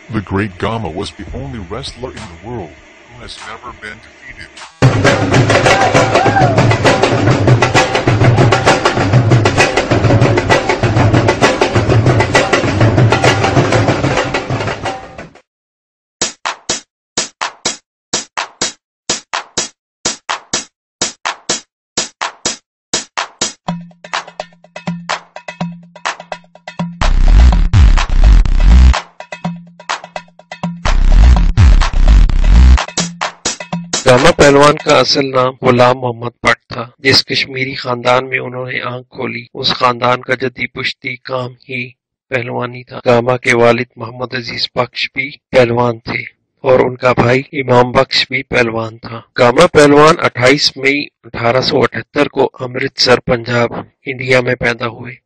The Great Gama was the only wrestler in the world who has never been defeated. Gamma पहलवान का असल नाम गुलाम मोहम्मद भट्ट था। जिस कश्मीरी खानदान में उन्होंने आंख खोली, उस खानदान का जद्दी पुश्ती काम ही पहलवानी था। गामा के वालिद मोहम्मद अजीज बख्श भी पहलवान थे और उनका भाई इमाम बख्श भी पहलवान था। गामा पहलवान 28 मई 1878 को अमृतसर, पंजाब, इंडिया में पैदा हुए।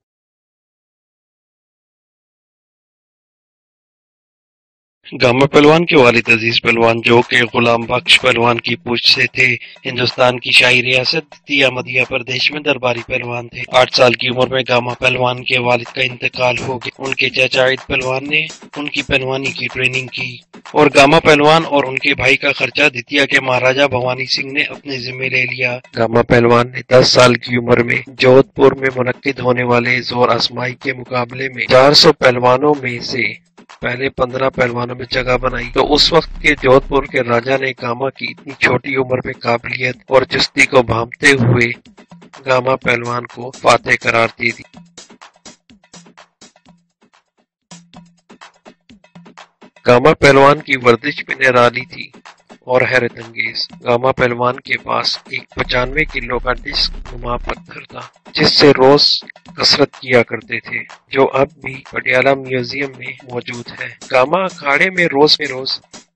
गामा पहलवान के वालिद अजीज पहलवान, जो कि गुलाम बख्श पहलवान की पूंछ से थे, हिंदुस्तान की शाही रियासत दिया मध्य प्रदेश में दरबारी पहलवान थे। 8 साल की उम्र में गामा पहलवान के वालिद का इंतकाल हो गया। उनके चाचा आयद पहलवान ने उनकी पहलवानी की ट्रेनिंग की और गामा पहलवान और उनके भाई का खर्चा द्वितीय के महाराजा भवानी सिंह ने अपने जिम्मे ले लिया। गामा पहलवान ने 10 साल की उम्र में जोधपुर में मुनक्किद होने वाले जोर आजमाई के मुकाबले में 400 पहलवानों में से पहले 15 पहलवानों में जगह बनाई। तो उस वक्त के जोधपुर के राजा ने गामा की इतनी छोटी उम्र में काबिलियत और चुस्ती को भांपते हुए गामा पहलवान को फातेह करार दे दी। गामा पहलवान की वर्जिश भी निराली थी और हैरत अंगेज। गामा पहलवान के पास एक 95 किलो का डिस्क नुमा पत्थर था, जिससे रोज कसरत किया करते थे, जो अब भी पटियाला म्यूजियम में मौजूद है। गामा अखाड़े में रोज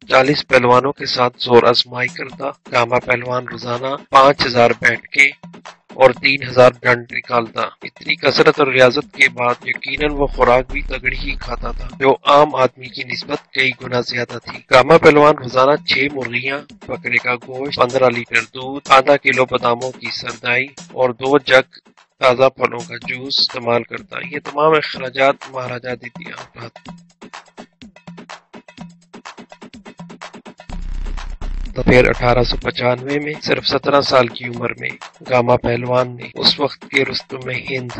40 पहलवानों के साथ जोर आजमाई करता। गामा पहलवान रोजाना 5000 बैठके और 3000 दंड निकालता। इतनी कसरत और रियाजत के बाद यकीनन वो खुराक भी तगड़ी ही खाता था, जो आम आदमी की निस्बत कई गुना ज्यादा थी। गामा पहलवान रोजाना 6 मुर्गियां, बकरे का गोश्त, 15 लीटर दूध, आधा किलो बादामों की सरदाई और 2 जग ताज़ा फलों का जूस इस्तेमाल करता। ये तमाम अखराजात महाराजा द्वितीय उठाते। तो फिर 1895 में सिर्फ 17 साल की उम्र में गामा पहलवान ने उस वक्त के रुस्तम हिंद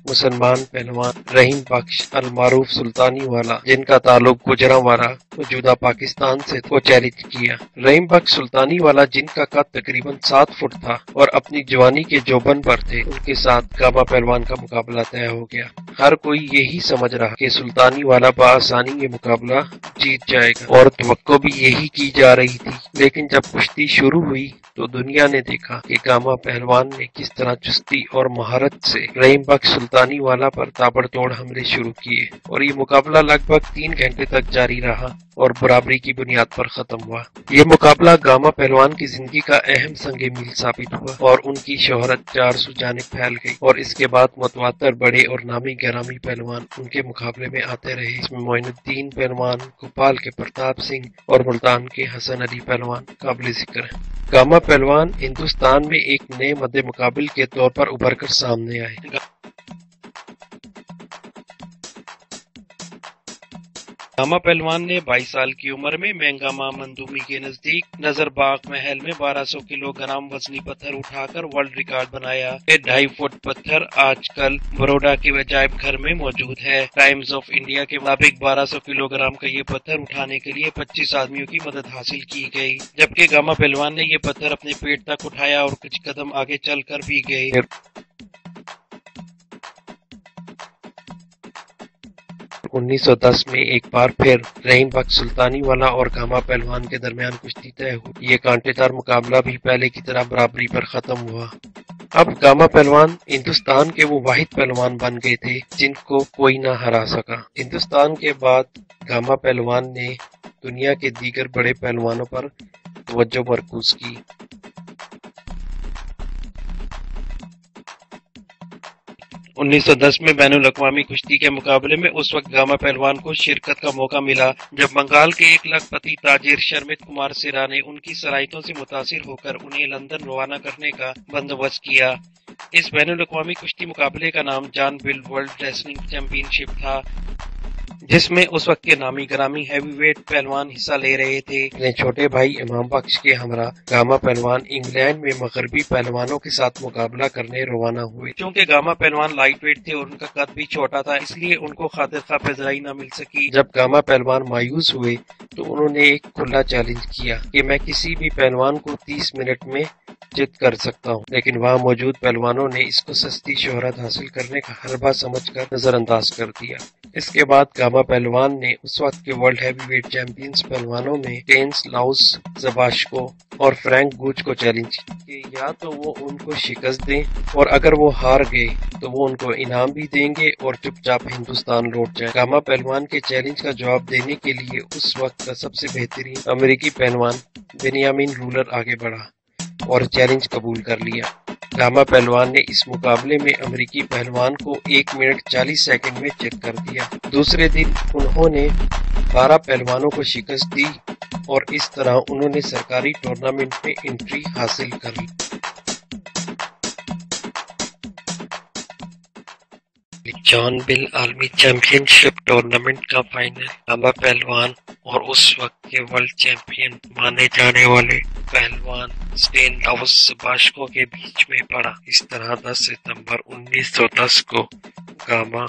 मुसलमान पहलवान रहीम बख्श अल मारूफ सुल्तानी वाला, जिनका ताल्लुक गुजरांवाला मौजूदा पाकिस्तान से, को चैलेंज किया। रहीम बख्श सुल्तानी वाला, जिनका कद तकरीबन 7 फुट था और अपनी जवानी के जोबन पर थे, उनके साथ गामा पहलवान का मुकाबला तय हो गया। हर कोई यही समझ रहा कि सुल्तानी वाला बआसानी ये मुकाबला जीत जाएगा और तवक्को भी यही की जा रही थी। लेकिन जब कुश्ती शुरू हुई तो दुनिया ने देखा कि गामा पहलवान ने किस तरह चुस्ती और महारत से रहीम बख्श सुल्तानी वाला पर ताबड़तोड़ हमले शुरू किए और ये मुकाबला लगभग 3 घंटे तक जारी रहा और बराबरी की बुनियाद पर खत्म हुआ। ये मुकाबला गामा पहलवान की जिंदगी का अहम संगे मील साबित हुआ और उनकी शोहरत 400 जानिब फैल गई और इसके बाद मुतवातर बड़े और नामी गिरामी पहलवान उनके मुकाबले में आते रहे। इसमें मोइनुद्दीन पहलवान, भोपाल के प्रताप सिंह और मुल्तान के हसन अली पहलवान काबिल जिक्र है। गामा पहलवान हिंदुस्तान में एक नए मद्दे मुकाबिल के तौर पर उभर कर सामने आए। गामा पहलवान ने 22 साल की उम्र में मेंगामा मंदूमी के नजदीक नजरबाग महल में 1200 किलोग्राम वजनी पत्थर उठाकर वर्ल्ड रिकॉर्ड बनाया। ये 2.5 फुट पत्थर आजकल बड़ौदा के अजायब घर में मौजूद है। टाइम्स ऑफ इंडिया के मुताबिक 1200 किलोग्राम का ये पत्थर उठाने के लिए 25 आदमियों की मदद हासिल की गई, जबकि गामा पहलवान ने ये पत्थर अपने पेट तक उठाया और कुछ कदम आगे चलकर भी गए। 1910 में एक बार फिर रहीम बख्श सुल्तानी वाला और गामा पहलवान के दरमियान कुश्ती तय हुई। ये कांटेदार मुकाबला भी पहले की तरह बराबरी पर खत्म हुआ। अब गामा पहलवान हिंदुस्तान के वो वाहिद पहलवान बन गए थे जिनको कोई न हरा सका। हिंदुस्तान के बाद गामा पहलवान ने दुनिया के दीगर बड़े पहलवानों पर तवज्जो मरकूज की। 1910 में बैनुल अक़वामी कुश्ती के मुकाबले में उस वक्त गामा पहलवान को शिरकत का मौका मिला जब बंगाल के 1 लखपति ताजिर शर्मित कुमार सिरा ने उनकी सलाहियतों से मुतासिर होकर उन्हें लंदन रवाना करने का बंदोबस्त किया। इस बैनुल अक़वामी कुश्ती मुकाबले का नाम John bill world wrestling championship था, जिसमें उस वक्त के नामी ग्रामी हैवीवेट पहलवान हिस्सा ले रहे थे। अपने छोटे भाई इमाम बख्श के हमरा गामा पहलवान इंग्लैंड में मगरबी पहलवानों के साथ मुकाबला करने रवाना हुए। चूँकि गामा पहलवान लाइट वेट थे और उनका कद भी छोटा था, इसलिए उनको खातिर खा पज़राई न मिल सकी। जब गामा पहलवान मायूस हुए तो उन्होंने एक खुला चैलेंज किया कि मैं किसी भी पहलवान को 30 मिनट में जित कर सकता हूँ, लेकिन वहाँ मौजूद पहलवानों ने इसको सस्ती शोहरत हासिल करने का हरबा समझकर नजरअंदाज कर दिया। इसके बाद गामा पहलवान ने उस वक्त के वर्ल्ड हैवीवेट चैंपियंस पहलवानों में टेंस लाउस ज़बाश्को और फ्रैंक गुच को चैलेंज कि या तो वो उनको शिकस्त दें और अगर वो हार गए तो वो उनको इनाम भी देंगे और चुपचाप हिंदुस्तान लौट जाए। गामा पहलवान के चैलेंज का जवाब देने के लिए उस वक्त का सबसे बेहतरीन अमेरिकी पहलवान बेनियामिन रूलर आगे बढ़ा और चैलेंज कबूल कर लिया। गामा पहलवान ने इस मुकाबले में अमेरिकी पहलवान को 1 मिनट 40 सेकंड में चित कर दिया। दूसरे दिन उन्होंने 12 पहलवानों को शिकस्त दी और इस तरह उन्होंने सरकारी टूर्नामेंट में एंट्री हासिल कर ली। जॉन बिल आलमी चैंपियनशिप टूर्नामेंट का फाइनल गामा पहलवान और उस वक्त के वर्ल्ड चैंपियन माने जाने वाले पहलवान स्टेनलाउस ज़बाश्को के बीच में पड़ा। इस तरह 10 सितंबर 1910 को गामा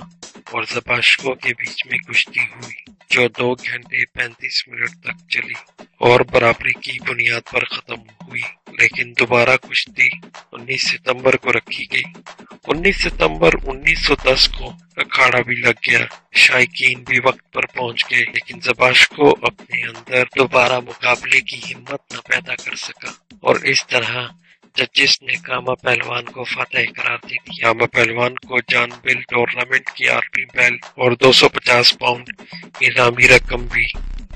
और ज़बाश्को के बीच में कुश्ती हुई, जो 2 घंटे 35 मिनट तक चली और बराबरी की बुनियाद पर खत्म हुई। लेकिन दोबारा कुश्ती 19 सितंबर को रखी गई। 19 सितंबर 1910 को अखाड़ा भी लग गया। शायकीन भी वक्त पर पहुंच गए, लेकिन ज़बाश्को अपने अंदर दोबारा मुकाबले की हिम्मत न पैदा कर सका और इस तरह जजेस ने गामा पहलवान को फतेह करार दे दी। गामा पहलवान को जॉन बिल टूर्नामेंट की आर्मी बेल्ट और 250 पाउंड इनामी रकम भी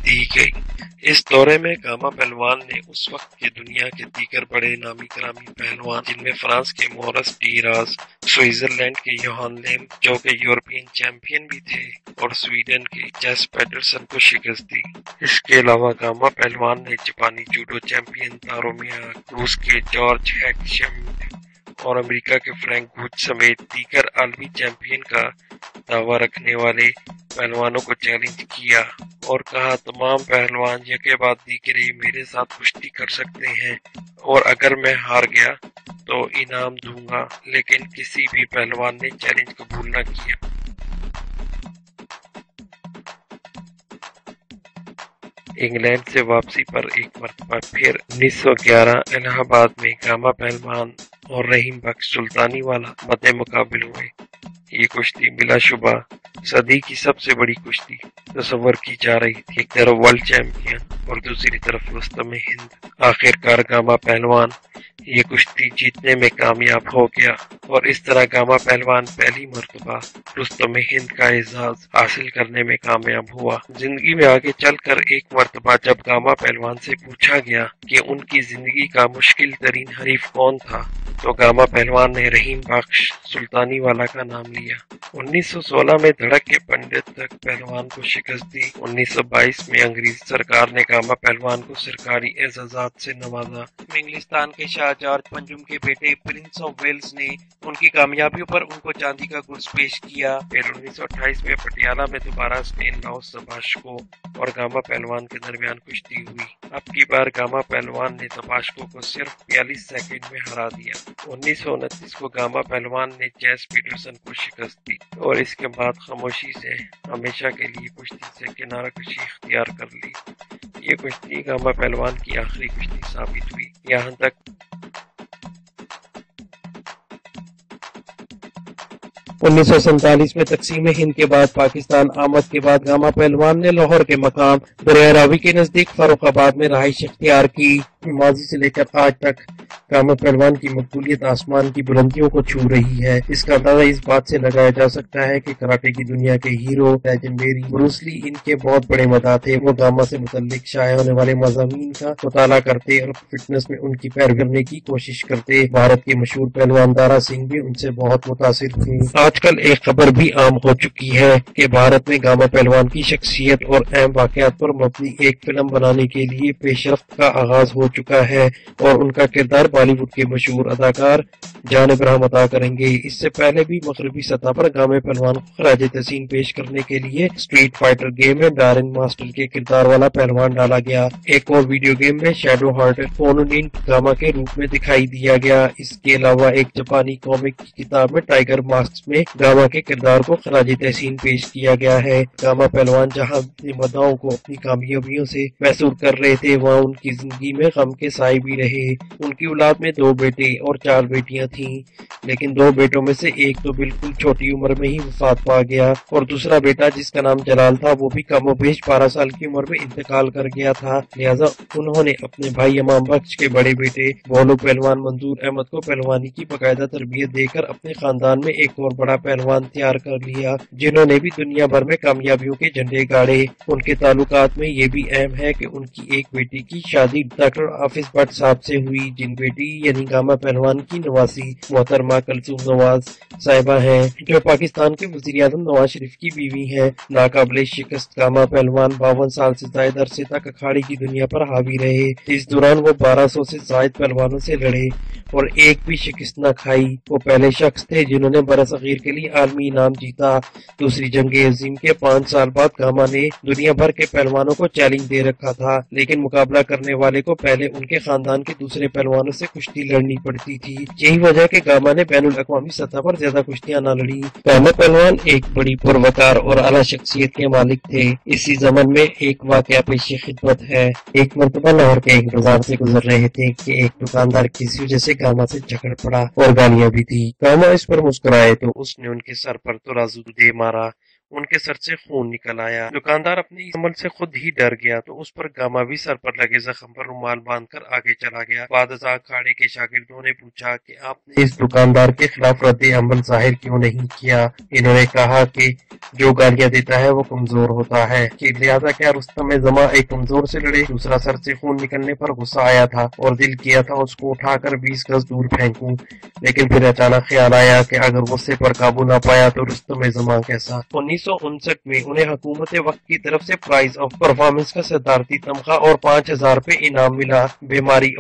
दी गई। इस दौरे में गामा पहलवान ने उस वक्त के दुनिया के दीगर बड़े नामी ग्रामी पहलवान, जिनमें फ्रांस के मोरस डी राज, स्विट्जरलैंड के योहान लेम जो के यूरोपियन चैंपियन भी थे, और स्वीडन के जेस पैटरसन को शिकस्त दी। इसके अलावा गामा पहलवान ने जापानी जूडो चैंपियन तारो मिया, रूस के जॉर्ज हैक्शम और अमेरिका के फ्रैंक गुच समेत दीगर आलमी चैंपियन का दावा रखने वाले पहलवानों को चैलेंज किया और कहा तमाम पहलवान यके बाद दीगरे मेरे साथ कुश्ती कर सकते हैं और अगर मैं हार गया तो इनाम दूंगा, लेकिन किसी भी पहलवान ने चैलेंज कबूल न किया। इंग्लैंड से वापसी पर एक मरतबा फिर 1911 इलाहाबाद में गामा पहलवान और रहीम बख्श सुल्तानी वाला मद्दे मुकाबिल हुए। ये कुश्ती बिलाशुबा सदी की सबसे बड़ी कुश्ती तस्वर की जा रही थी। एक तरफ वर्ल्ड चैंपियन और दूसरी तरफ रुस्तम हिंद। आखिरकार गामा पहलवान ये कुश्ती जीतने में कामयाब हो गया और इस तरह गामा पहलवान पहली मर्तबा रुस्तम हिंद का एजाज हासिल करने में कामयाब हुआ। जिंदगी में आगे चलकर एक मर्तबा जब गामा पहलवान से पूछा गया कि उनकी जिंदगी का मुश्किल तरीन हरीफ कौन था, तो गामा पहलवान ने रहीम बख्श सुल्तानी वाला का नाम लिया। 1916 में धड़क के पंडित तक पहलवान को शिकस्त दी। 1922 में अंग्रेज सरकार ने गामा पहलवान को सरकारी एजाजात से नवाजा। इंग्लिस्तान के शाह जॉर्ज पंजुम के बेटे प्रिंस ऑफ वेल्स ने उनकी कामयाबियों पर उनको चांदी का गुर्ज पेश किया। फिर 1928 में पटियाला में दोबारा स्टेनलाउस ज़बाश्को और गामा पहलवान के दरमियान कुश्ती हुई। अब की बार गामा पहलवान ने ज़बाश्को को सिर्फ 42 सेकंड में हरा दिया। 1929 को गामा पहलवान ने जेस पीटरसन को शिकस्त दी और इसके बाद खामोशी से हमेशा के लिए कुश्ती से किनारा कशी इख्तियार कर ली। ये कुश्ती गामा पहलवान की आखिरी कुश्ती साबित हुई। यहाँ तक 1947 में तकसीम हिंद के बाद पाकिस्तान आमद के बाद गामा पहलवान ने लाहौर के मकाम दरिया रावी के नजदीक फर्रुखाबाद में रहाइश इख्तियार की। माजी से लेकर आज तक गामा पहलवान की मकबूलियत आसमान की बुलंदियों को छू रही है। इसका अंदाजा इस बात से लगाया जा सकता है कि कराटे की दुनिया के हीरो लेजेंडरी ब्रूस ली इनके बहुत बड़े मदाह थे। वो गामा से मुतल्लिक शाये होने वाले मज़ामीन का मुताला करते और फिटनेस में उनकी पैरवी करने की कोशिश करते। भारत के मशहूर पहलवान दारा सिंह भी उनसे बहुत मुतासिर थे। आज آج کل ایک خبر بھی عام ہو چکی ہے کہ بھارت میں گاما پہلوان کی شخصیت اور اہم واقعات پر مبنی ایک فلم بنانے کے لیے پیش رفت کا آغاز ہو چکا ہے اور ان کا کردار بالی ووڈ کے مشہور اداکار جان ابراہیم ادا کریں گے۔ اس سے پہلے بھی مغربی سطح پر گاما پہلوان کو خراج تحسین پیش کرنے کے لیے اسٹریٹ فائٹر گیم میں ڈارن ماسٹر کے کردار والا پہلوان ڈالا گیا۔ ایک اور ویڈیو گیم میں شیڈو ہارٹ فونونین گاما کے روپ میں دکھائی دیا گیا۔ اس کے علاوہ ایک جاپانی کامک کی کتاب میں ٹائیگر ماسک میں گاما کے کردار کو خراج تحسین پیش کیا گیا ہے۔ گاما پہلوان جہاں اپنے مداحوں کو اپنی کامیابیوں سے محصور کر رہے تھے، وہاں ان کی زندگی میں غم کے سائے بھی رہے۔ ان کی اولاد میں 2 بیٹے اور 4 بیٹیاں تھیں، لیکن 2 بیٹوں میں سے ایک تو بالکل چھوٹی عمر میں ہی وفات پا گیا اور دوسرا بیٹا جس کا نام جلال تھا وہ بھی کم و بیش 12 سال کی عمر میں انتقال کر گیا تھا۔ لہٰذا انہوں نے اپنے بھائی امام بخش کے بڑے بیٹے بولو پہلوان منظور احمد کو پہلوانی کی باقاعدہ تربیت دے کر اپنے خاندان میں ایک اور بڑا پہلوان تیار کر لیا، جنہوں نے بھی دنیا بھر میں کامیابیوں کے جھنڈے گاڑے۔ ان کے تعلقات میں یہ بھی اہم ہے کہ ان کی ایک بیٹی کی شادی ڈاکٹر حافظ بٹ صاحب سے ہوئی، جن بیٹی یعنی گاما پہلوان کی نواسی محترمہ کلثوم نواز صاحبہ ہیں، جو پاکستان کے وزیر اعظم نواز شریف کی بیوی ہیں۔ ناقابل شکست گاما پہلوان 52 سال سے زائد عرصے تک اکھاڑے کی دنیا پر حاوی رہے۔ اس دوران وہ 1200 سے زائد پہلوانوں سے لڑے اور ایک بھی شکست نہ کھائی۔ وہ پہلے شخص تھے جنہوں نے برصغیر کے لیے عالمی انعام جیتا۔ دوسری جنگ عظیم کے 5 سال بعد گاما نے دنیا بھر کے پہلوانوں کو چیلنج دے رکھا تھا، لیکن مقابلہ کرنے والے کو پہلے ان کے خاندان کے دوسرے پہلوانوں سے کشتی لڑنی پڑتی تھی۔ یہی وجہ کہ گاما نے بین الاقوامی سطح پر زیادہ کشتیاں نہ لڑی۔ گاما پہلوان ایک بڑی پروقار اور اعلیٰ شخصیت کے مالک تھے۔ اسی زمن میں ایک واقعہ پیش خدمت ہے۔ ایک مرتبہ لاہور کے ایک بازار سے گزر رہے تھے کہ ایک دکاندار کسی وجہ سے گاما سے جھگڑ پڑا اور گالیاں بھی دی۔ گاما اس پر مسکرائے تو اس نے ان کے سر پر ترازو دے مارا، ان کے سر سے خون نکل آیا۔ دکاندار اپنے اس عمل سے خود ہی ڈر گیا تو اس پر گاما بھی سر پر لگے زخم پر رومال باندھ کر آگے چلا گیا۔ بعد ازاں اکھاڑے کے شاگردوں نے پوچھا کہ آپ نے اس دکاندار کے خلاف رد عمل ظاہر کیوں نہیں کیا؟ انہوں نے کہا کہ جو گالیاں دیتا ہے وہ کمزور ہوتا ہے، کہ لہذا کیا رستم زماں ایک کمزور سے لڑے؟ دوسرا سر سے خون نکلنے پر غصہ آیا تھا اور دل کیا تھا اس کو اٹھا کر 20 گز دور پھینکوں، لیکن پھر اچانک خیال آیا کہ اگر غصے پر قابو نہ پایا تو رستم زماں کیسا؟ 1959 میں انہیں حکومت وقت کی طرف سے پرائز آف پرفارمنس کا صدارتی تمغہ اور 5000 روپے انعام ملا۔ بیماری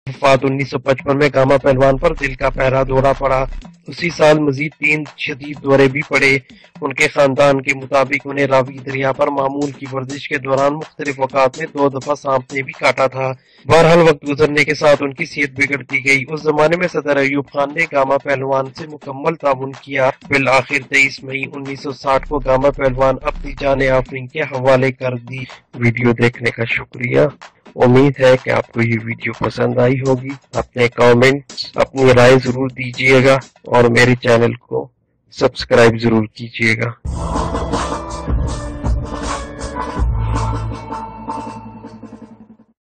وفات 1955 میں گاما پہلوان پر دل کا پہرا دورہ پڑا۔ اسی سال مزید 3 شدید دورے بھی پڑے۔ ان کے خاندان کے مطابق انہیں راوی دریا پر معمول کی ورزش کے دوران مختلف اوقات میں 2 دفعہ سانپ نے بھی کاٹا تھا۔ بہرحال وقت گزرنے کے ساتھ ان کی صحت بگڑتی گئی۔ اس زمانے میں صدر ایوب خان نے گاما پہلوان سے مکمل تعاون کیا۔ بالآخر 23 مئی 1960 کو گاما پہلوان اپنی جان آفرین کے حوالے کر دی۔ ویڈیو دیکھنے کا شکریہ۔ امید ہے کہ آپ کو یہ ویڈیو پسند آئی ہوگی۔ اپنے کامنٹ، اپنی رائے ضرور دیجیے گا اور میرے چینل کو سبسکرائب ضرور کیجیے گا۔